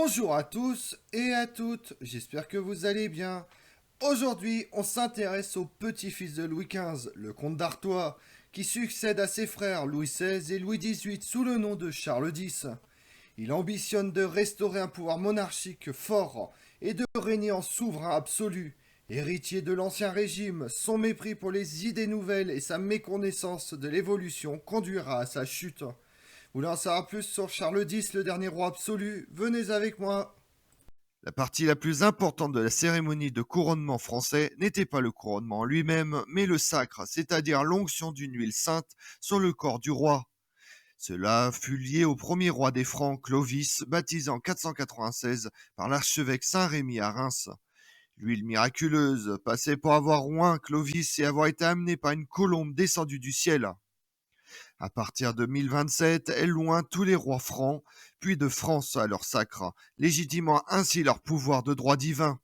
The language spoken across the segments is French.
Bonjour à tous et à toutes, j'espère que vous allez bien. Aujourd'hui, on s'intéresse au petit-fils de Louis XV, le comte d'Artois, qui succède à ses frères Louis XVI et Louis XVIII sous le nom de Charles X. Il ambitionne de restaurer un pouvoir monarchique fort et de régner en souverain absolu. Héritier de l'ancien régime, son mépris pour les idées nouvelles et sa méconnaissance de l'évolution conduira à sa chute. Vous voulez en savoir plus sur Charles X, le dernier roi absolu? Venez avec moi. La partie la plus importante de la cérémonie de couronnement français n'était pas le couronnement en lui-même, mais le sacre, c'est-à-dire l'onction d'une huile sainte sur le corps du roi. Cela fut lié au premier roi des Francs, Clovis, baptisé en 496 par l'archevêque Saint-Rémy à Reims. L'huile miraculeuse passait pour avoir oint Clovis et avoir été amenée par une colombe descendue du ciel. À partir de 1027, elle loint tous les rois francs, puis de France à leur sacre, légitimant ainsi leur pouvoir de droit divin.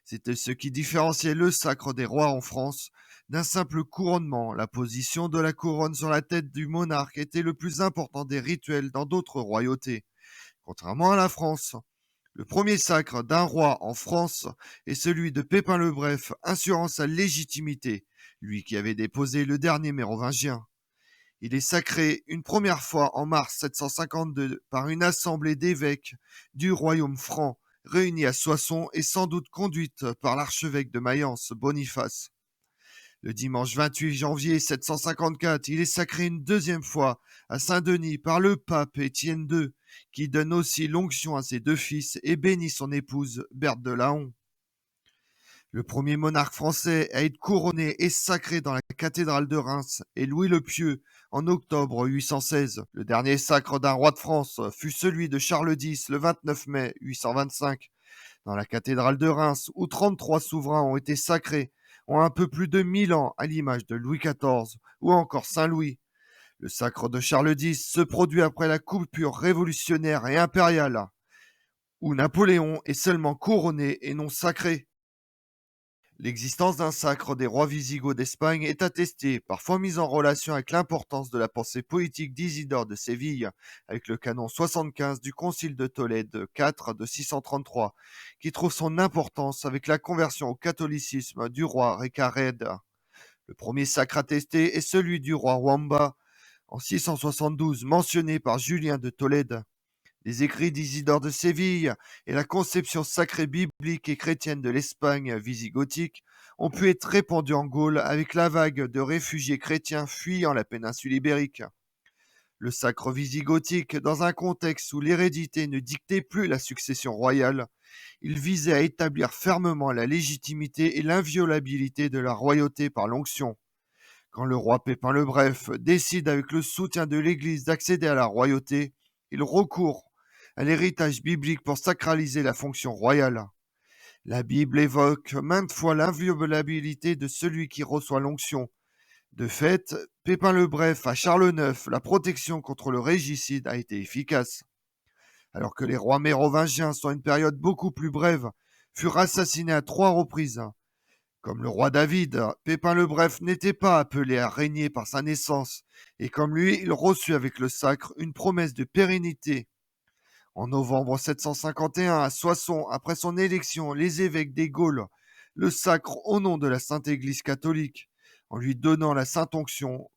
C'était ce qui différenciait le sacre des rois en France d'un simple couronnement. La position de la couronne sur la tête du monarque était le plus important des rituels dans d'autres royautés. Contrairement à la France, le premier sacre d'un roi en France est celui de Pépin le Bref, assurant sa légitimité, lui qui avait déposé le dernier mérovingien. Il est sacré une première fois en mars 752 par une assemblée d'évêques du royaume franc réunis à Soissons et sans doute conduite par l'archevêque de Mayence, Boniface. Le dimanche 28 janvier 754, il est sacré une deuxième fois à Saint-Denis par le pape Étienne II, qui donne aussi l'onction à ses deux fils et bénit son épouse Berthe de Laon. Le premier monarque français à être couronné et sacré dans la cathédrale de Reims est Louis le Pieux en octobre 816. Le dernier sacre d'un roi de France fut celui de Charles X le 29 mai 825 dans la cathédrale de Reims où 33 souverains ont été sacrés en un peu plus de 1000 ans à l'image de Louis XIV ou encore Saint-Louis. Le sacre de Charles X se produit après la coupure révolutionnaire et impériale où Napoléon est seulement couronné et non sacré. L'existence d'un sacre des rois wisigoths d'Espagne est attestée, parfois mise en relation avec l'importance de la pensée poétique d'Isidore de Séville, avec le canon 75 du Concile de Tolède IV de 633, qui trouve son importance avec la conversion au catholicisme du roi Recared. Le premier sacre attesté est celui du roi Wamba en 672, mentionné par Julien de Tolède. Les écrits d'Isidore de Séville et la conception sacrée biblique et chrétienne de l'Espagne visigothique ont pu être répandus en Gaule avec la vague de réfugiés chrétiens fuyant la péninsule ibérique. Le sacre visigothique, dans un contexte où l'hérédité ne dictait plus la succession royale, il visait à établir fermement la légitimité et l'inviolabilité de la royauté par l'onction. Quand le roi Pépin le Bref décide avec le soutien de l'Église d'accéder à la royauté, il recourt à l'héritage biblique pour sacraliser la fonction royale. La Bible évoque maintes fois l'inviolabilité de celui qui reçoit l'onction. De fait, Pépin le Bref à Charles IX, la protection contre le régicide a été efficace. Alors que les rois mérovingiens, sur une période beaucoup plus brève, furent assassinés à 3 reprises. Comme le roi David, Pépin le Bref n'était pas appelé à régner par sa naissance, et comme lui, il reçut avec le sacre une promesse de pérennité. En novembre 751, à Soissons, après son élection, les évêques des Gaules le sacrent au nom de la Sainte Église catholique, en lui donnant la Sainte Onction,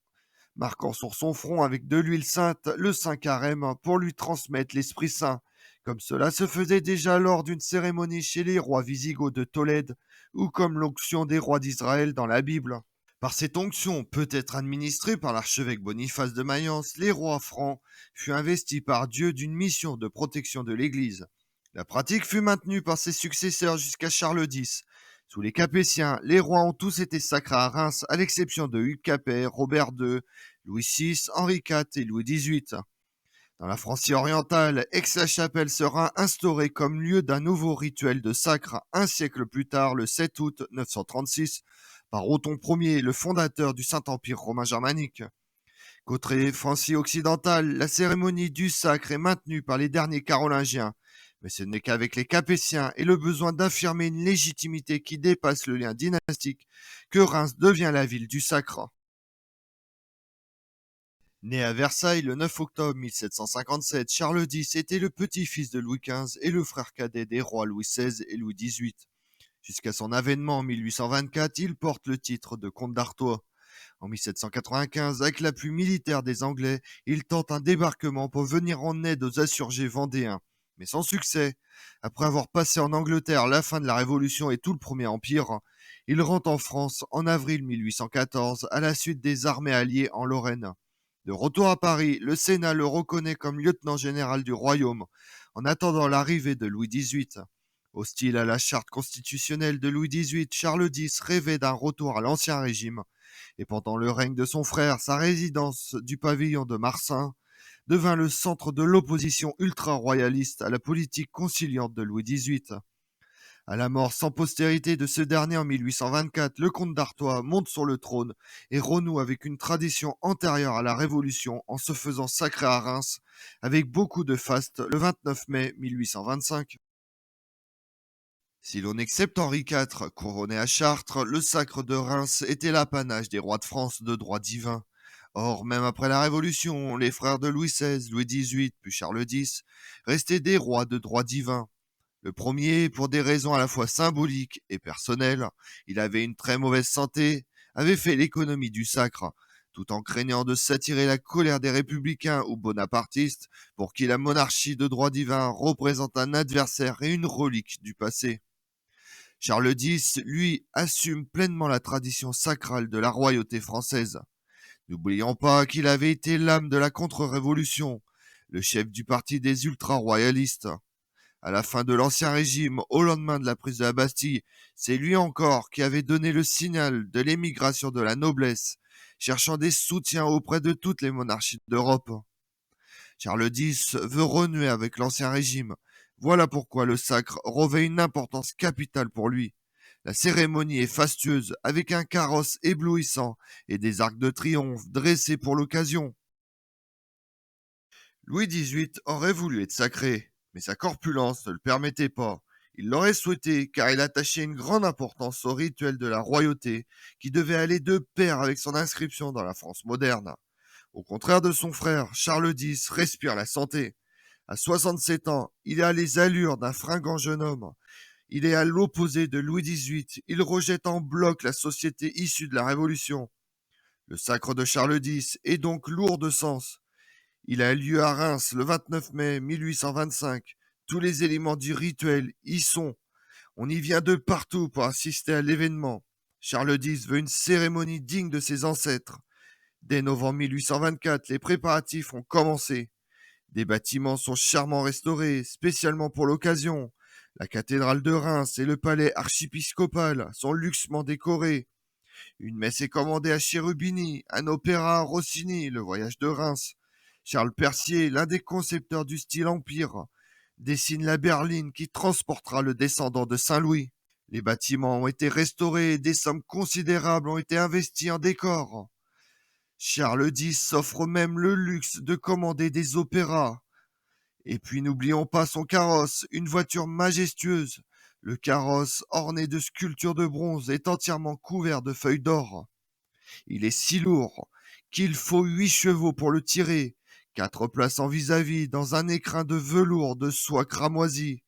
marquant sur son front avec de l'huile sainte le Saint Carême pour lui transmettre l'Esprit Saint, comme cela se faisait déjà lors d'une cérémonie chez les rois wisigoths de Tolède, ou comme l'onction des rois d'Israël dans la Bible. Par cette onction, peut-être administrée par l'archevêque Boniface de Mayence, les rois francs furent investis par Dieu d'une mission de protection de l'Église. La pratique fut maintenue par ses successeurs jusqu'à Charles X. Sous les Capétiens, les rois ont tous été sacrés à Reims, à l'exception de Hugues Capet, Robert II, Louis VI, Henri IV et Louis XVIII. Dans la Francie orientale, Aix-la-Chapelle sera instaurée comme lieu d'un nouveau rituel de sacre un siècle plus tard, le 7 août 936, par Othon Ier, le fondateur du Saint-Empire romain germanique. Côté Francie occidentale, la cérémonie du sacre est maintenue par les derniers carolingiens, mais ce n'est qu'avec les Capétiens et le besoin d'affirmer une légitimité qui dépasse le lien dynastique que Reims devient la ville du sacre. Né à Versailles le 9 octobre 1757, Charles X était le petit-fils de Louis XV et le frère cadet des rois Louis XVI et Louis XVIII. Jusqu'à son avènement en 1824, il porte le titre de comte d'Artois. En 1795, avec l'appui militaire des Anglais, il tente un débarquement pour venir en aide aux insurgés vendéens, mais sans succès. Après avoir passé en Angleterre la fin de la Révolution et tout le Premier Empire, il rentre en France en avril 1814 à la suite des armées alliées en Lorraine. De retour à Paris, le Sénat le reconnaît comme lieutenant général du royaume, en attendant l'arrivée de Louis XVIII. Hostile à la charte constitutionnelle de Louis XVIII, Charles X rêvait d'un retour à l'ancien régime, et pendant le règne de son frère, sa résidence du pavillon de Marsin devint le centre de l'opposition ultra-royaliste à la politique conciliante de Louis XVIII. À la mort sans postérité de ce dernier en 1824, le comte d'Artois monte sur le trône et renoue avec une tradition antérieure à la Révolution en se faisant sacrer à Reims avec beaucoup de faste le 29 mai 1825. Si l'on accepte Henri IV, couronné à Chartres, le sacre de Reims était l'apanage des rois de France de droit divin. Or, même après la Révolution, les frères de Louis XVI, Louis XVIII, puis Charles X restaient des rois de droit divin. Le premier, pour des raisons à la fois symboliques et personnelles, il avait une très mauvaise santé, avait fait l'économie du sacre, tout en craignant de s'attirer la colère des républicains ou bonapartistes, pour qui la monarchie de droit divin représente un adversaire et une relique du passé. Charles X, lui, assume pleinement la tradition sacrale de la royauté française. N'oublions pas qu'il avait été l'âme de la contre-révolution, le chef du parti des ultra-royalistes. À la fin de l'Ancien Régime, au lendemain de la prise de la Bastille, c'est lui encore qui avait donné le signal de l'émigration de la noblesse, cherchant des soutiens auprès de toutes les monarchies d'Europe. Charles X veut renouer avec l'Ancien Régime. Voilà pourquoi le sacre revêt une importance capitale pour lui. La cérémonie est fastueuse, avec un carrosse éblouissant et des arcs de triomphe dressés pour l'occasion. Louis XVIII aurait voulu être sacré, mais sa corpulence ne le permettait pas. Il l'aurait souhaité car il attachait une grande importance au rituel de la royauté qui devait aller de pair avec son inscription dans la France moderne. Au contraire de son frère, Charles X respire la santé. À 67 ans, il a les allures d'un fringant jeune homme. Il est à l'opposé de Louis XVIII. Il rejette en bloc la société issue de la Révolution. Le sacre de Charles X est donc lourd de sens. Il a lieu à Reims le 29 mai 1825. Tous les éléments du rituel y sont. On y vient de partout pour assister à l'événement. Charles X veut une cérémonie digne de ses ancêtres. Dès novembre 1824, les préparatifs ont commencé. Des bâtiments sont charmants restaurés, spécialement pour l'occasion. La cathédrale de Reims et le palais archiépiscopal sont luxement décorés. Une messe est commandée à Cherubini, un opéra à Rossini, le voyage de Reims. Charles Percier, l'un des concepteurs du style empire, dessine la berline qui transportera le descendant de Saint-Louis. Les bâtiments ont été restaurés et des sommes considérables ont été investies en décors. Charles X s'offre même le luxe de commander des opéras. Et puis n'oublions pas son carrosse, une voiture majestueuse. Le carrosse, orné de sculptures de bronze, est entièrement couvert de feuilles d'or. Il est si lourd qu'il faut 8 chevaux pour le tirer, 4 places en vis-à-vis dans un écrin de velours de soie cramoisie,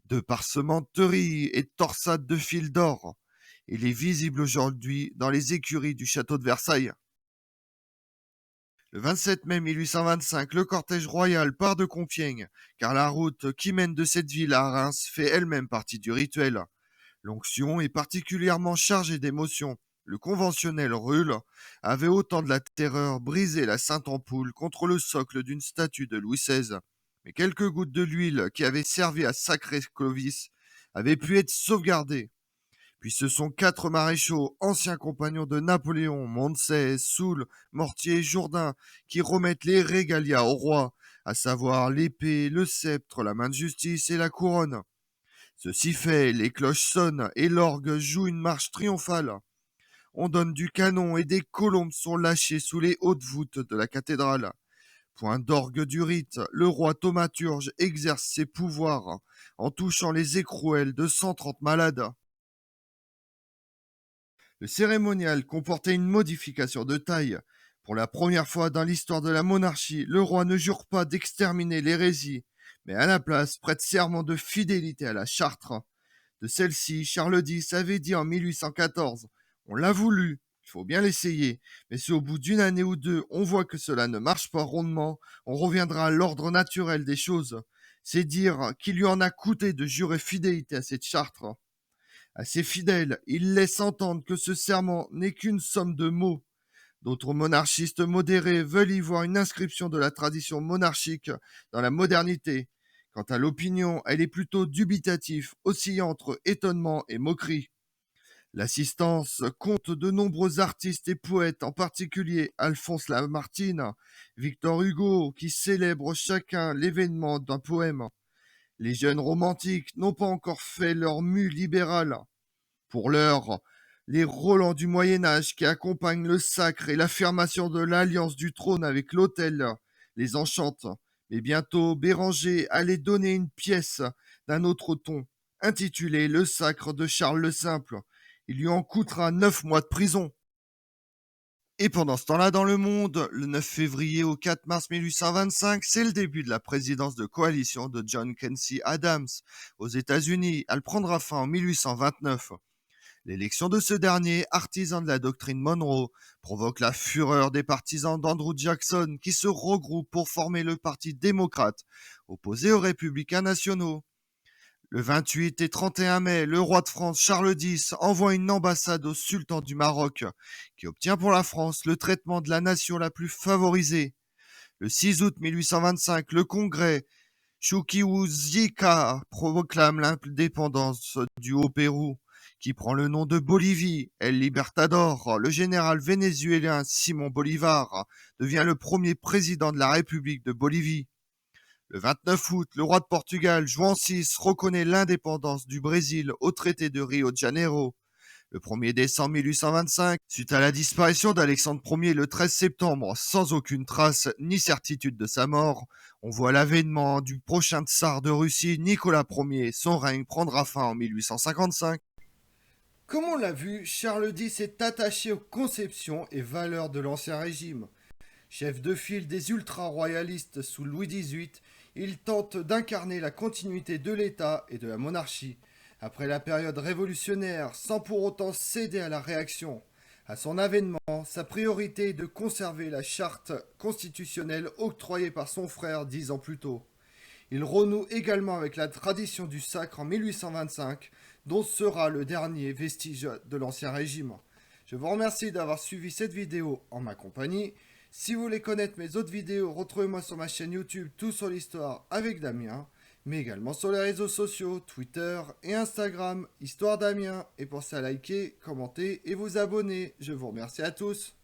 de parsementerie et torsades de fil d'or. Il est visible aujourd'hui dans les écuries du château de Versailles. Le 27 mai 1825, le cortège royal part de Compiègne, car la route qui mène de cette ville à Reims fait elle-même partie du rituel. L'onction est particulièrement chargée d'émotions. Le conventionnel Rulle avait au temps de la terreur brisé la sainte ampoule contre le socle d'une statue de Louis XVI. Mais quelques gouttes de l'huile qui avaient servi à sacrer Clovis avaient pu être sauvegardées. Puis ce sont 4 maréchaux, anciens compagnons de Napoléon, Moncey, Soult, Mortier et Jourdain, qui remettent les régalias au roi, à savoir l'épée, le sceptre, la main de justice et la couronne. Ceci fait, les cloches sonnent et l'orgue joue une marche triomphale. On donne du canon et des colombes sont lâchées sous les hautes voûtes de la cathédrale. Point d'orgue du rite, le roi thaumaturge exerce ses pouvoirs en touchant les écrouelles de 130 malades. Le cérémonial comportait une modification de taille. Pour la première fois dans l'histoire de la monarchie, le roi ne jure pas d'exterminer l'hérésie, mais à la place prête serment de fidélité à la charte. De celle-ci, Charles X avait dit en 1814 « On l'a voulu, il faut bien l'essayer, mais si au bout d'une année ou deux on voit que cela ne marche pas rondement, on reviendra à l'ordre naturel des choses. » C'est dire qu'il lui en a coûté de jurer fidélité à cette charte. À ses fidèles, il laisse entendre que ce serment n'est qu'une somme de mots. D'autres monarchistes modérés veulent y voir une inscription de la tradition monarchique dans la modernité. Quant à l'opinion, elle est plutôt dubitative, oscillant entre étonnement et moquerie. L'assistance compte de nombreux artistes et poètes, en particulier Alphonse Lamartine, Victor Hugo, qui célèbrent chacun l'événement d'un poème. Les jeunes romantiques n'ont pas encore fait leur mue libérale. Pour l'heure, les Roland du Moyen-Âge qui accompagnent le sacre et l'affirmation de l'alliance du trône avec l'autel les enchantent. Mais bientôt, Béranger allait donner une pièce d'un autre ton, intitulée Le sacre de Charles le Simple. Il lui en coûtera 9 mois de prison. Et pendant ce temps-là, dans le monde, le 9 février au 4 mars 1825, c'est le début de la présidence de coalition de John Quincy Adams aux États-Unis. Elle prendra fin en 1829. L'élection de ce dernier, artisan de la doctrine Monroe, provoque la fureur des partisans d'Andrew Jackson qui se regroupent pour former le Parti démocrate, opposé aux républicains nationaux. Le 28 et 31 mai, le roi de France Charles X envoie une ambassade au sultan du Maroc, qui obtient pour la France le traitement de la nation la plus favorisée. Le 6 août 1825, le congrès Chuquihuizca proclame l'indépendance du Haut-Pérou, qui prend le nom de Bolivie. El Libertador, le général vénézuélien Simon Bolivar, devient le premier président de la République de Bolivie. Le 29 août, le roi de Portugal, João VI, reconnaît l'indépendance du Brésil au traité de Rio de Janeiro. Le 1er décembre 1825, suite à la disparition d'Alexandre Ier le 13 septembre, sans aucune trace ni certitude de sa mort, on voit l'avènement du prochain tsar de Russie, Nicolas Ier. Son règne prendra fin en 1855. Comme on l'a vu, Charles X est attaché aux conceptions et valeurs de l'Ancien Régime. Chef de file des ultra-royalistes sous Louis XVIII, il tente d'incarner la continuité de l'État et de la monarchie, après la période révolutionnaire, sans pour autant céder à la réaction. À son avènement, sa priorité est de conserver la charte constitutionnelle octroyée par son frère 10 ans plus tôt. Il renoue également avec la tradition du sacre en 1825, dont sera le dernier vestige de l'Ancien Régime. Je vous remercie d'avoir suivi cette vidéo en ma compagnie. Si vous voulez connaître mes autres vidéos, retrouvez-moi sur ma chaîne YouTube Tout sur l'Histoire avec Damien, mais également sur les réseaux sociaux, Twitter et Instagram, Histoire Damien. Et pensez à liker, commenter et vous abonner. Je vous remercie à tous.